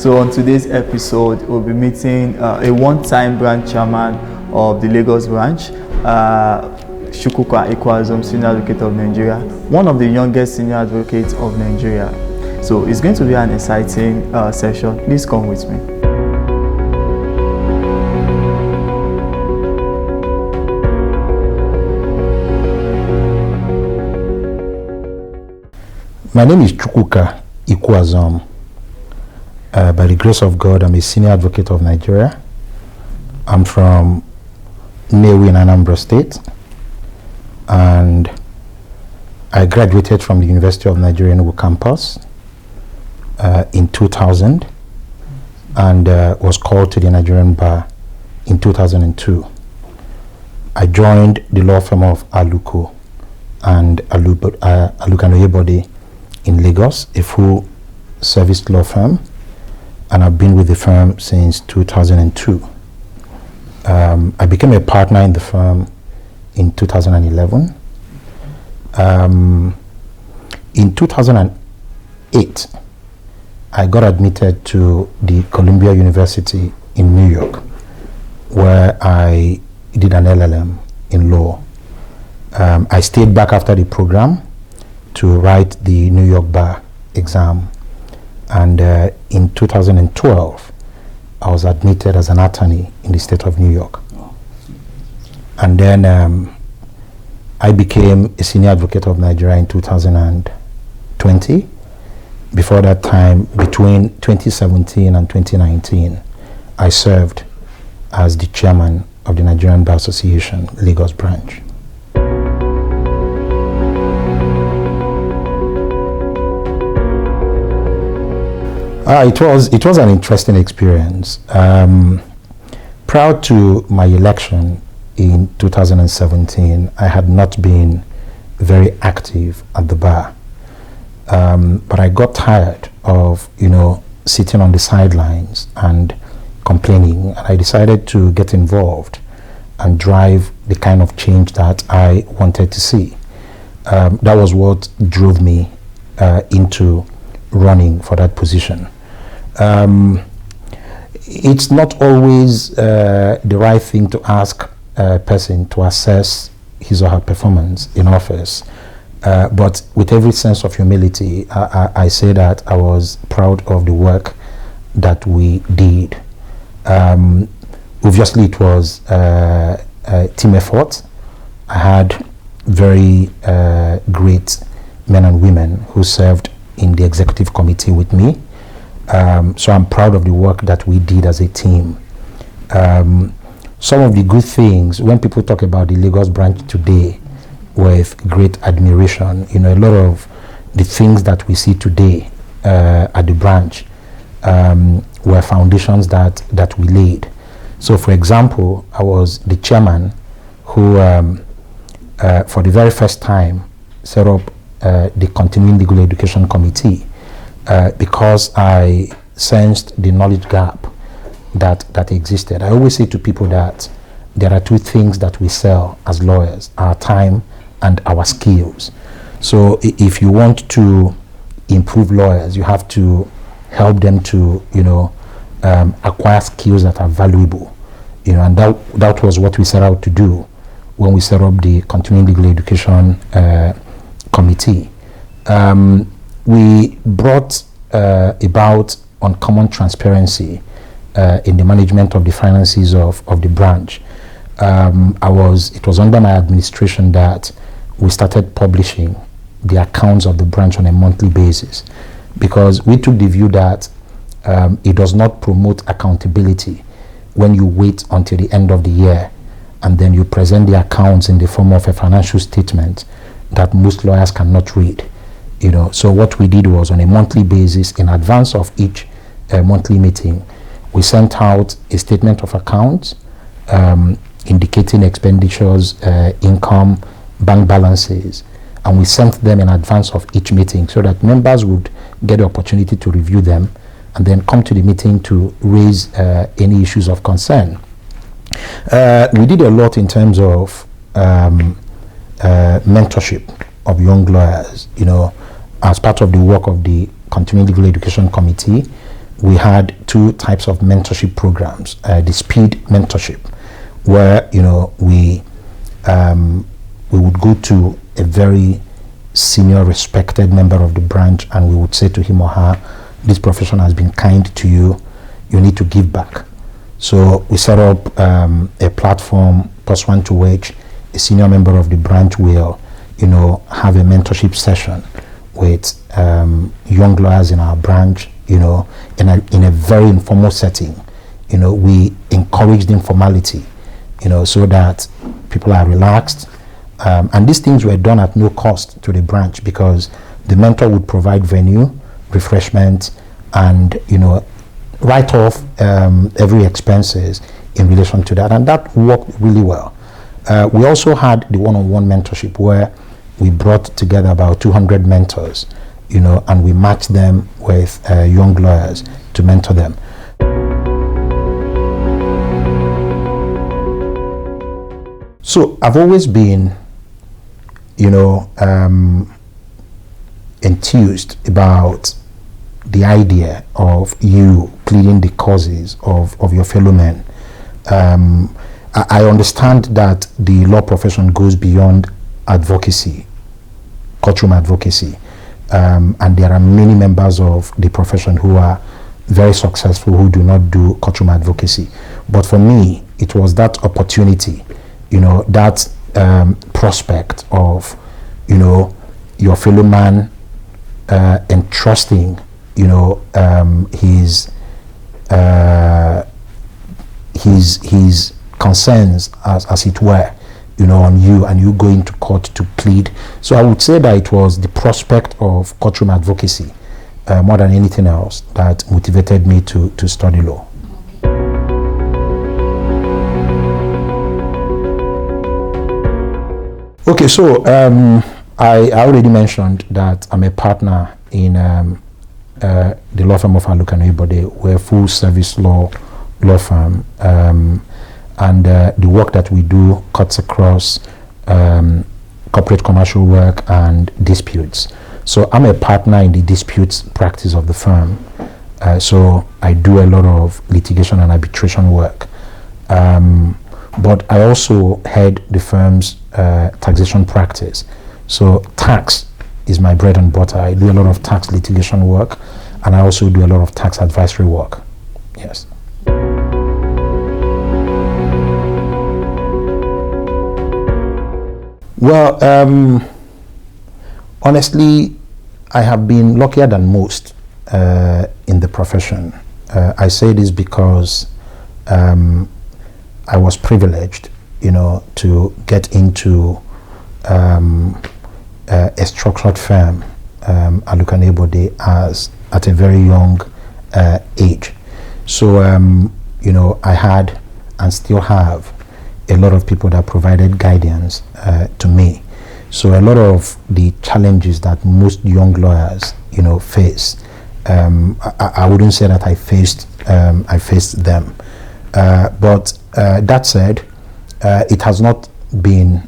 So on today's episode, we'll be meeting a one-time branch chairman of the Lagos branch, Chukwuka Ikwuazom, Senior Advocate of Nigeria, one of the youngest senior advocates of Nigeria. So it's going to be an exciting session. Please come with me. My name is Chukwuka Ikwuazom. By the grace of God, I'm a senior advocate of Nigeria. I'm from Nnewi in Anambra State, and I graduated from the University of Nigeria Enugu campus in 2000 and was called to the Nigerian bar in 2002. I joined the law firm of Aluko and Oyebode in Lagos, a full service law firm, and I've been with the firm since 2002. I became a partner in the firm in 2011. In 2008, I got admitted to the Columbia University in New York, where I did an LLM in law. I stayed back after the program to write the New York bar exam, and in 2012 I was admitted as an attorney in the state of New York. And then I became a senior advocate of Nigeria in 2020. Before that time, between 2017 and 2019, I served as the chairman of the Nigerian Bar Association Lagos branch. It was an interesting experience. Prior to my election in 2017, I had not been very active at the bar, but I got tired of sitting on the sidelines and complaining, and I decided to get involved and drive the kind of change that I wanted to see. That was what drove me into running for that position. It's not always the right thing to ask a person to assess his or her performance in office, but with every sense of humility, I say that I was proud of the work that we did. Obviously, it was a team effort. I had very great men and women who served in the executive committee with me. So I'm proud of the work that we did as a team. Some of the good things, when people talk about the Lagos branch today with great admiration, a lot of the things that we see today at the branch were foundations that we laid. So for example, I was the chairman who, for the very first time, set up the Continuing Legal Education Committee, because I sensed the knowledge gap that existed. I always say to people that there are two things that we sell as lawyers: our time and our skills. So if you want to improve lawyers, you have to help them to acquire skills that are valuable, and that was what we set out to do when we set up the Continuing Legal Education Committee. We brought about uncommon transparency in the management of the finances of the branch. It was under my administration that we started publishing the accounts of the branch on a monthly basis, because we took the view that it does not promote accountability when you wait until the end of the year and then you present the accounts in the form of a financial statement that most lawyers cannot read. So what we did was, on a monthly basis, in advance of each monthly meeting, we sent out a statement of accounts indicating expenditures, income, bank balances, and we sent them in advance of each meeting so that members would get the opportunity to review them and then come to the meeting to raise any issues of concern. We did a lot in terms of mentorship of young lawyers. As part of the work of the Continuing Legal Education Committee, we had two types of mentorship programs. The speed mentorship, where we would go to a very senior, respected member of the branch, and we would say to him or her, "This profession has been kind to you. You need to give back." So we set up a platform pursuant to which a senior member of the branch will, have a mentorship session with young lawyers in our branch, in a very informal setting. We encourage the informality, so that people are relaxed. And these things were done at no cost to the branch, because the mentor would provide venue, refreshment, and write off every expenses in relation to that, and that worked really well. We also had the one-on-one mentorship, where we brought together about 200 mentors, and we matched them with young lawyers to mentor them. So I've always been enthused about the idea of you pleading the causes of your fellow men. I understand that the law profession goes beyond advocacy, courtroom advocacy, and there are many members of the profession who are very successful who do not do courtroom advocacy. But for me, it was that opportunity, that prospect of, your fellow man entrusting, his concerns, as it were, on you, and you go into court to plead. So I would say that it was the prospect of courtroom advocacy more than anything else that motivated me to study law. Okay, so I already mentioned that I'm a partner in the law firm of Alukan Ibode. We're a full service law firm, and the work that we do cuts across corporate commercial work and disputes. So I'm a partner in the disputes practice of the firm. So I do a lot of litigation and arbitration work. But I also head the firm's taxation practice. So tax is my bread and butter. I do a lot of tax litigation work, and I also do a lot of tax advisory work. Yes. Well, honestly, I have been luckier than most in the profession. I say this because I was privileged, to get into a structured firm, Alukan Ibode, at a very young age. So, I had and still have a lot of people that provided guidance to me. So a lot of the challenges that most young lawyers, face, I wouldn't say that I faced them. But that said, it has not been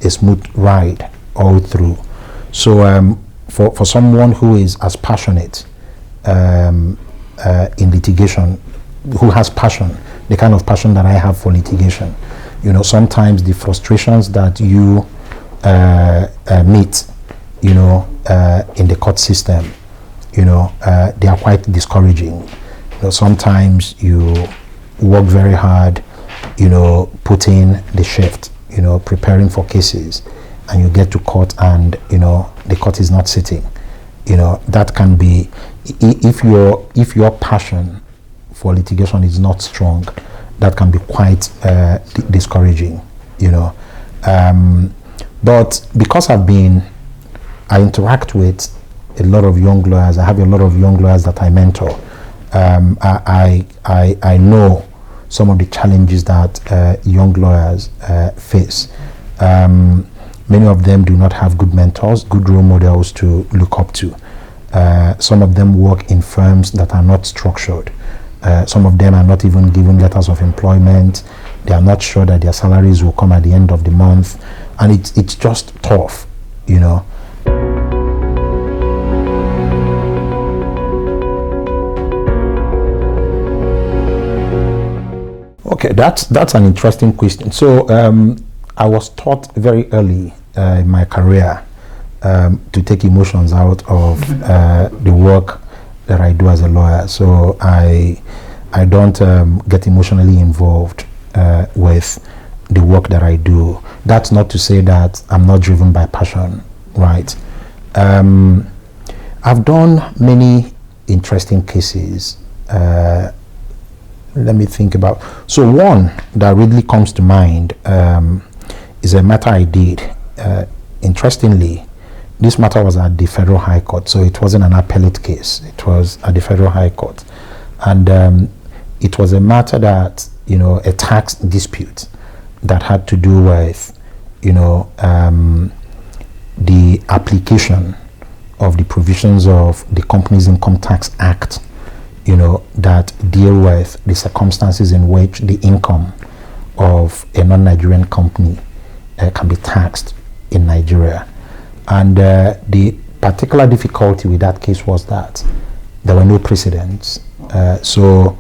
a smooth ride all through. So for someone who is as passionate in litigation, who has passion, the kind of passion that I have for litigation, sometimes the frustrations that you meet, in the court system, they are quite discouraging. Sometimes you work very hard, put in the shift, preparing for cases, and you get to court and, the court is not sitting. That can be, if your passion for litigation is not strong, that can be quite discouraging, but because I interact with a lot of young lawyers, I have a lot of young lawyers that I mentor. I know some of the challenges that young lawyers face. Many of them do not have good mentors, good role models to look up to. Some of them work in firms that are not structured. Some of them are not even given letters of employment. They are not sure that their salaries will come at the end of the month, and it's just tough, Okay, that's an interesting question. So I was taught very early in my career to take emotions out of the work that I do as a lawyer. So I don't get emotionally involved with the work that I do. That's not to say that I'm not driven by passion, right? I've done many interesting cases. Let me think about. So one that really comes to mind is a matter I did. Interestingly, this matter was at the Federal High Court, so it wasn't an appellate case. It was at the Federal High Court, and it was a matter that, you know, a tax dispute that had to do with, you know, the application of the provisions of the Companies Income Tax Act, you know, that deal with the circumstances in which the income of a non-Nigerian company can be taxed in Nigeria. And the particular difficulty with that case was that there were no precedents. So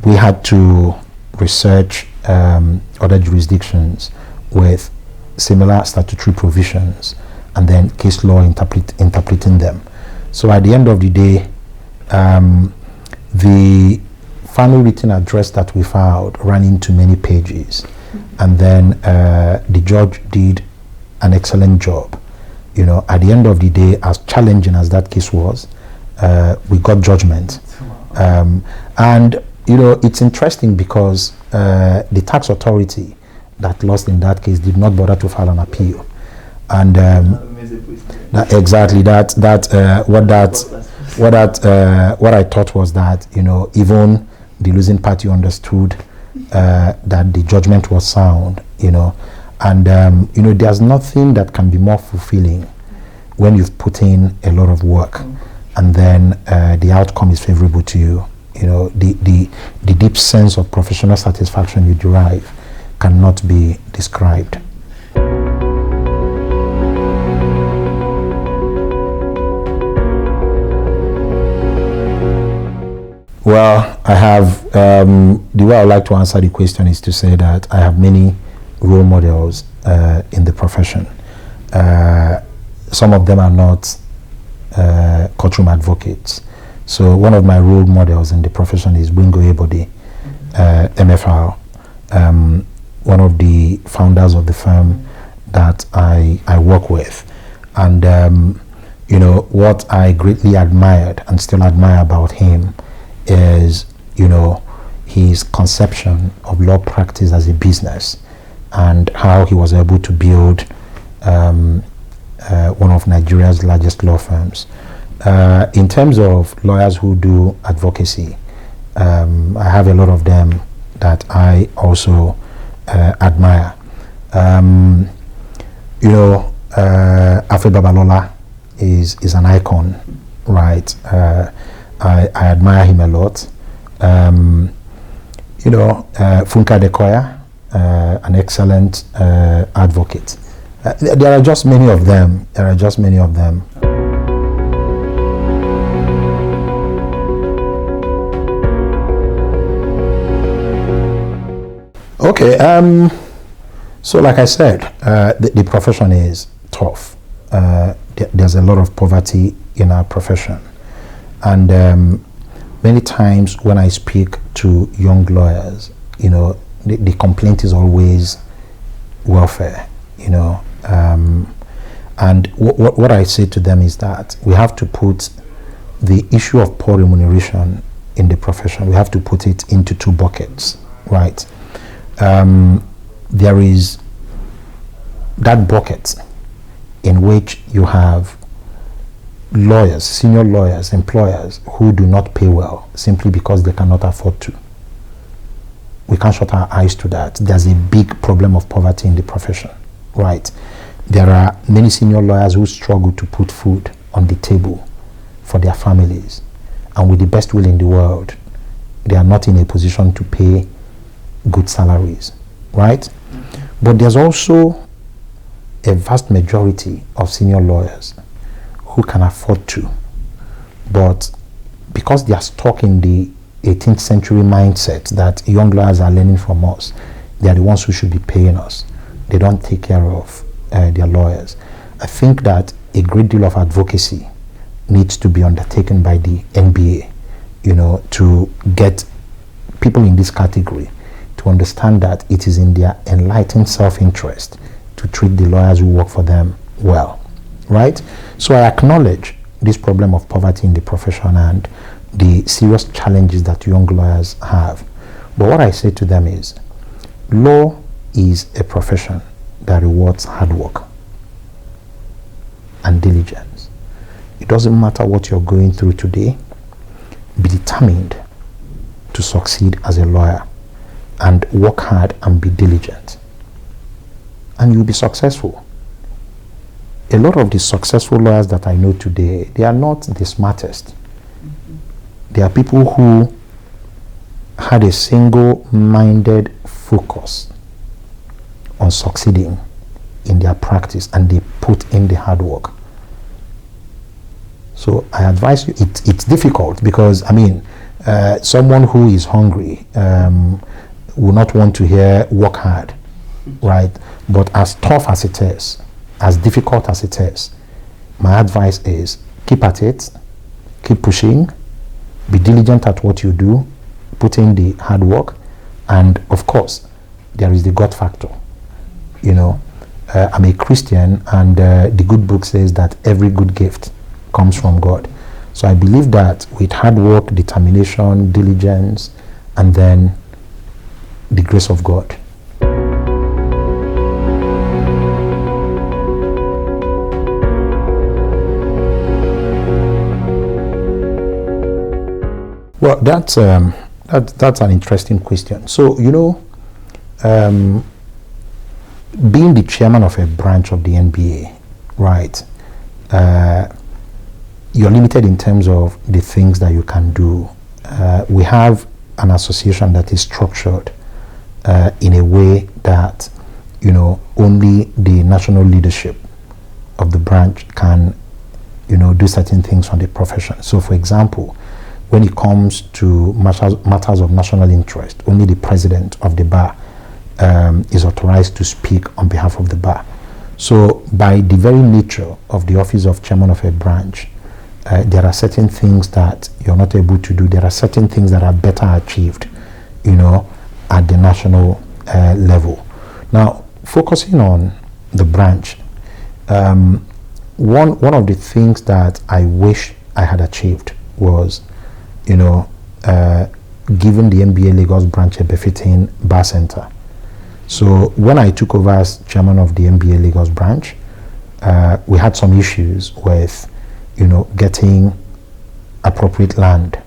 we had to research other jurisdictions with similar statutory provisions and then case law interpreting them. So at the end of the day, the final written address that we filed ran into many pages, and then the judge did an excellent job. You know, at the end of the day, as challenging as that case was, we got judgment. And you know, it's interesting because the tax authority that lost in that case did not bother to file an appeal. And what I thought was that, you know, even the losing party understood that the judgment was sound, you know, and you know, there's nothing that can be more fulfilling when you've put in a lot of work and then the outcome is favorable to you. You know, the deep sense of professional satisfaction you derive cannot be described. Well, I have, the way I like to answer the question is to say that I have many role models in the profession. Some of them are not courtroom advocates. So one of my role models in the profession is Wingo Ebode, MFR, one of the founders of the firm that I work with. And, you know, what I greatly admired and still admire about him is, you know, his conception of law practice as a business and how he was able to build one of Nigeria's largest law firms. In terms of lawyers who do advocacy, I have a lot of them that I also admire. You know, Afe Babalola is an icon, right? I admire him a lot. You know, Funka Dekoya, an excellent advocate. There are just many of them. Okay, so like I said, the profession is tough. There's a lot of poverty in our profession. And many times when I speak to young lawyers, you know, the complaint is always welfare, you know. And what I say to them is that we have to put the issue of poor remuneration in the profession, we have to put it into two buckets, right? There is that bucket in which you have lawyers, senior lawyers, employers who do not pay well simply because they cannot afford to. We can't shut our eyes to that. There's a big problem of poverty in the profession, right? There are many senior lawyers who struggle to put food on the table for their families, and with the best will in the world, they are not in a position to pay good salaries, right? But there's also a vast majority of senior lawyers who can afford to, but because they are stuck in the 18th century mindset that young lawyers are learning from us. They are the ones who should be paying us. They don't take care of their lawyers. I think that a great deal of advocacy needs to be undertaken by the NBA, to get people in this category to understand that it is in their enlightened self-interest to treat the lawyers who work for them well, right? So I acknowledge this problem of poverty in the profession and the serious challenges that young lawyers have. But what I say to them is, law is a profession that rewards hard work and diligence. It doesn't matter what you're going through today. Be determined to succeed as a lawyer and work hard and be diligent, and you'll be successful. A lot of the successful lawyers that I know today, they are not the smartest. They are people who had a single-minded focus on succeeding in their practice, and they put in the hard work. So I advise you, it's difficult because, someone who is hungry will not want to hear work hard, right? But as tough as it is, as difficult as it is, my advice is keep at it, keep pushing, be diligent at what you do, put in the hard work, and of course, there is the God factor. I'm a Christian, and the good book says that every good gift comes from God. So I believe that with hard work, determination, diligence, and then the grace of God. Well, that's an interesting question. So, being the chairman of a branch of the NBA, right, you're limited in terms of the things that you can do. We have an association that is structured in a way that, only the national leadership of the branch can, do certain things on the profession. So, for example, when it comes to matters of national interest, only the president of the bar is authorized to speak on behalf of the bar. So by the very nature of the office of chairman of a branch, there are certain things that you're not able to do. There are certain things that are better achieved, at the national level. Now, focusing on the branch, one of the things that I wish I had achieved was, given the NBA Lagos branch a befitting bar center. So when I took over as chairman of the NBA Lagos branch, we had some issues with, getting appropriate land,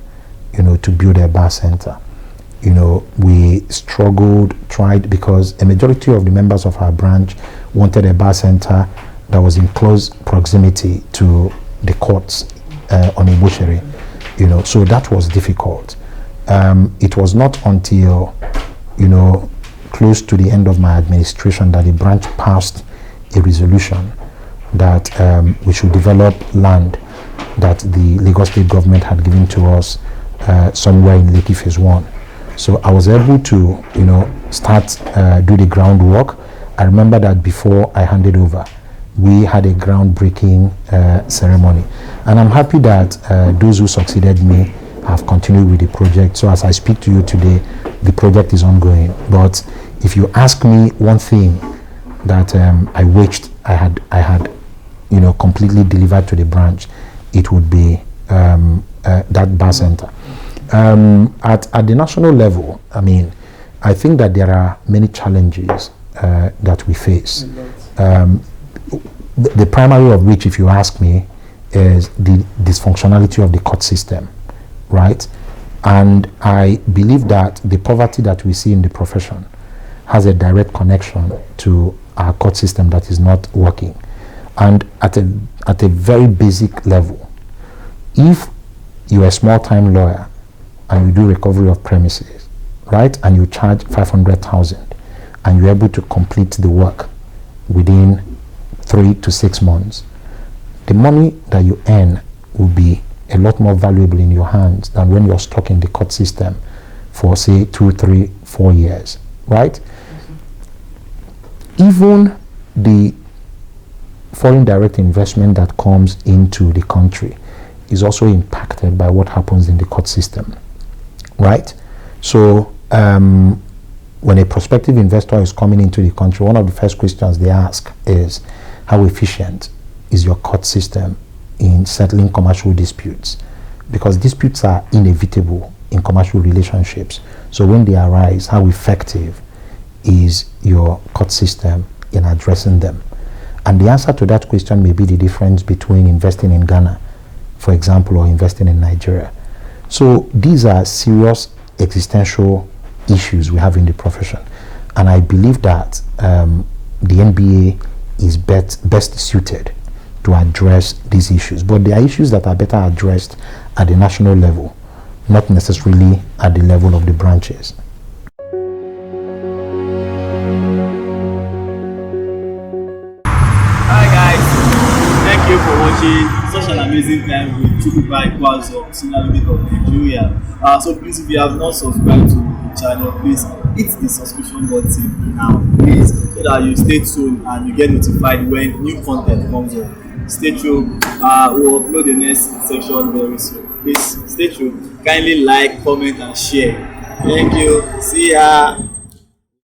to build a bar center. We struggled, tried, because a majority of the members of our branch wanted a bar center that was in close proximity to the courts on Ibushiri. So that was difficult. It was not until, close to the end of my administration that the branch passed a resolution that we should develop land that the Lagos State government had given to us somewhere in Lekki Phase 1. So I was able to, start, do the groundwork. I remember that before I handed over, we had a groundbreaking ceremony. And I'm happy that those who succeeded me have continued with the project. So as I speak to you today, the project is ongoing. But if you ask me one thing that I wished I had completely delivered to the branch, it would be that bar center. At the national level, I think that there are many challenges that we face. The primary of which, if you ask me, is the dysfunctionality of the court system, right? And I believe that the poverty that we see in the profession has a direct connection to our court system that is not working. And at a very basic level, if you're a small-time lawyer and you do recovery of premises, right, and you charge 500,000 and you're able to complete the work within 3 to 6 months, the money that you earn will be a lot more valuable in your hands than when you're stuck in the court system for, say, 2, 3, 4 years, right? Even the foreign direct investment that comes into the country is also impacted by what happens in the court system, right? So when a prospective investor is coming into the country, one of the first questions they ask is, how efficient is your court system in settling commercial disputes? Because disputes are inevitable in commercial relationships. So when they arise, how effective is your court system in addressing them? And the answer to that question may be the difference between investing in Ghana, for example, or investing in Nigeria. So these are serious existential issues we have in the profession. And I believe that the NBA is best suited to address these issues. But there are issues that are better addressed at the national level, not necessarily at the level of the branches. Hi guys, thank you for watching such an amazing time with Chukwuka Ikwuazom SAN of Nigeria. So please, if you have not subscribed to the channel, please hit the subscription button now, please, so that you stay tuned and you get notified when new content comes up. Stay tuned. We'll upload the next section very soon. Please stay tuned. Kindly like, comment, and share. Thank you. See ya.